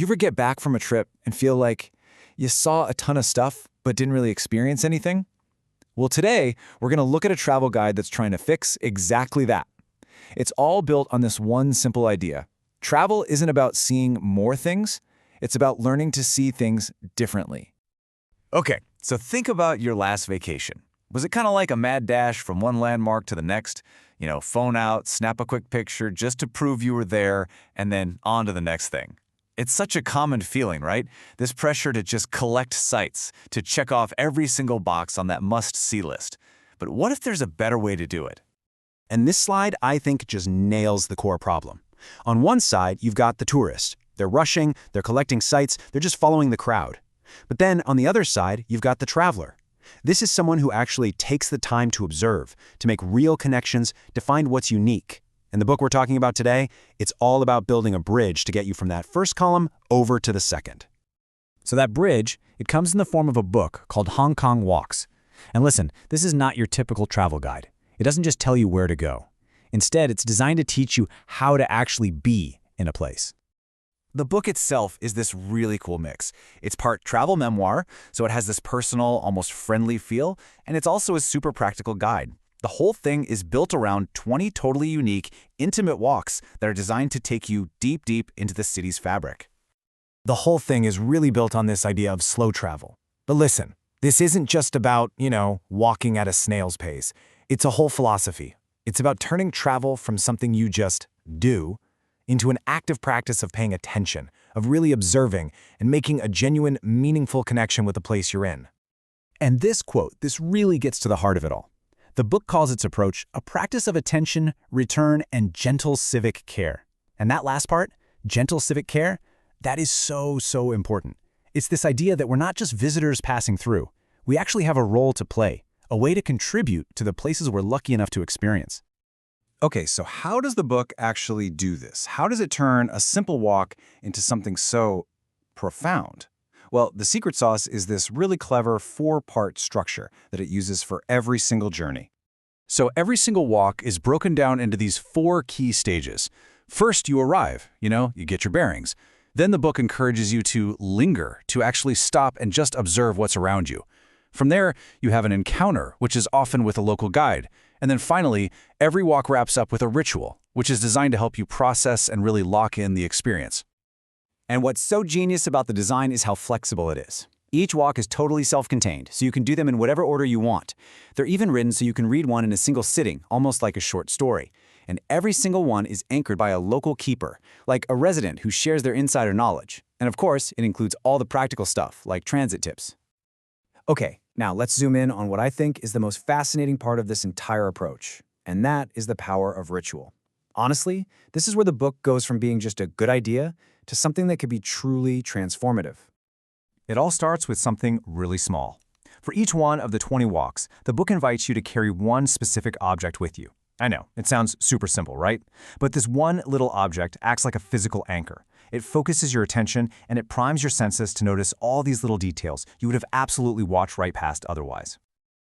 You ever get back from a trip and feel like you saw a ton of stuff but didn't really experience anything? Well, today, we're going to look at a travel guide that's trying to fix exactly that. It's all built on this one simple idea. Travel isn't about seeing more things, it's about learning to see things differently. Okay, so think about your last vacation. Was it kind of like a mad dash from one landmark to the next? Phone out, snap a quick picture just to prove you were there, and then on to the next thing. It's such a common feeling, right? This pressure to just collect sites, to check off every single box on that must-see list. But what if there's a better way to do it? And this slide, I think, just nails the core problem. On one side, you've got the tourist. They're rushing, they're collecting sites, they're just following the crowd. But then, on the other side, you've got the traveler. This is someone who actually takes the time to observe, to make real connections, to find what's unique. And the book we're talking about today, it's all about building a bridge to get you from that first column over to the second. So that bridge, it comes in the form of a book called Hong Kong Walks. And listen, this is not your typical travel guide. It doesn't just tell you where to go. Instead, it's designed to teach you how to actually be in a place. The book itself is this really cool mix. It's part travel memoir, so it has this personal, almost friendly feel, and it's also a super practical guide. The whole thing is built around 20 totally unique, intimate walks that are designed to take you deep, deep into the city's fabric. The whole thing is really built on this idea of slow travel. But listen, this isn't just about, walking at a snail's pace. It's a whole philosophy. It's about turning travel from something you just do into an active practice of paying attention, of really observing and making a genuine, meaningful connection with the place you're in. And this quote, this really gets to the heart of it all. The book calls its approach a practice of attention, return, and gentle civic care. And that last part, gentle civic care, that is so important. It's this idea that we're not just visitors passing through. We actually have a role to play, a way to contribute to the places we're lucky enough to experience. Okay, so how does the book actually do this? How does it turn a simple walk into something so profound? Well, the secret sauce is this really clever 4-part structure that it uses for every single journey. So every single walk is broken down into these 4 key stages. First, you arrive, you get your bearings. Then the book encourages you to linger, to actually stop and just observe what's around you. From there, you have an encounter, which is often with a local guide. And then finally, every walk wraps up with a ritual, which is designed to help you process and really lock in the experience. And what's so genius about the design is how flexible it is. Each walk is totally self-contained, so you can do them in whatever order you want. They're even written so you can read one in a single sitting, almost like a short story. And every single one is anchored by a local keeper, like a resident who shares their insider knowledge. And of course, it includes all the practical stuff, like transit tips. Okay, now let's zoom in on what I think is the most fascinating part of this entire approach, and that is the power of ritual. Honestly, this is where the book goes from being just a good idea to something that could be truly transformative. It all starts with something really small. For each one of the 20 walks, the book invites you to carry one specific object with you. I know, it sounds super simple, right? But this one little object acts like a physical anchor. It focuses your attention and it primes your senses to notice all these little details you would have absolutely watched right past otherwise.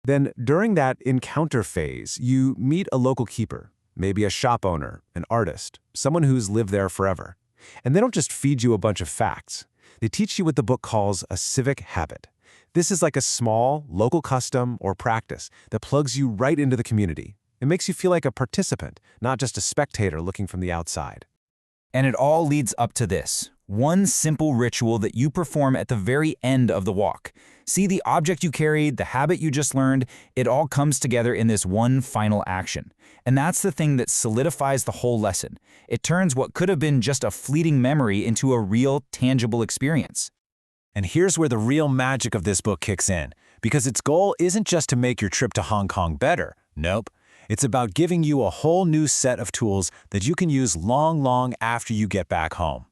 Then, during that encounter phase, you meet a local keeper, maybe a shop owner, an artist, someone who's lived there forever. And they don't just feed you a bunch of facts. They teach you what the book calls a civic habit. This is like a small, local custom or practice that plugs you right into the community. It makes you feel like a participant, not just a spectator looking from the outside. And it all leads up to this, one simple ritual that you perform at the very end of the walk. See the object you carried, the habit you just learned, it all comes together in this one final action. And that's the thing that solidifies the whole lesson. It turns what could have been just a fleeting memory into a real, tangible experience. And here's where the real magic of this book kicks in, because its goal isn't just to make your trip to Hong Kong better. Nope. It's about giving you a whole new set of tools that you can use long after you get back home.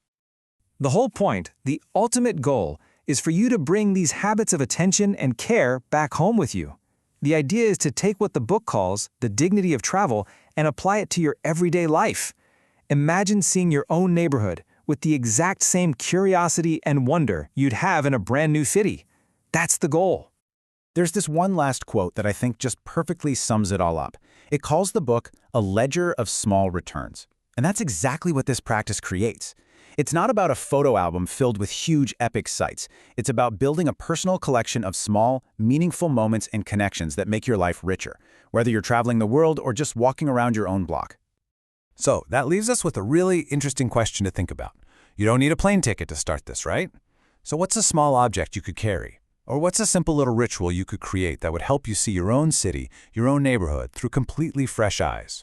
The whole point, the ultimate goal, is for you to bring these habits of attention and care back home with you. The idea is to take what the book calls the dignity of travel and apply it to your everyday life. Imagine seeing your own neighborhood with the exact same curiosity and wonder you'd have in a brand new city. That's the goal. There's this one last quote that I think just perfectly sums it all up. It calls the book a ledger of small returns. And that's exactly what this practice creates. It's not about a photo album filled with huge epic sights. It's about building a personal collection of small, meaningful moments and connections that make your life richer, whether you're traveling the world or just walking around your own block. So that leaves us with a really interesting question to think about. You don't need a plane ticket to start this, right? So what's a small object you could carry? Or what's a simple little ritual you could create that would help you see your own city, your own neighborhood, through completely fresh eyes?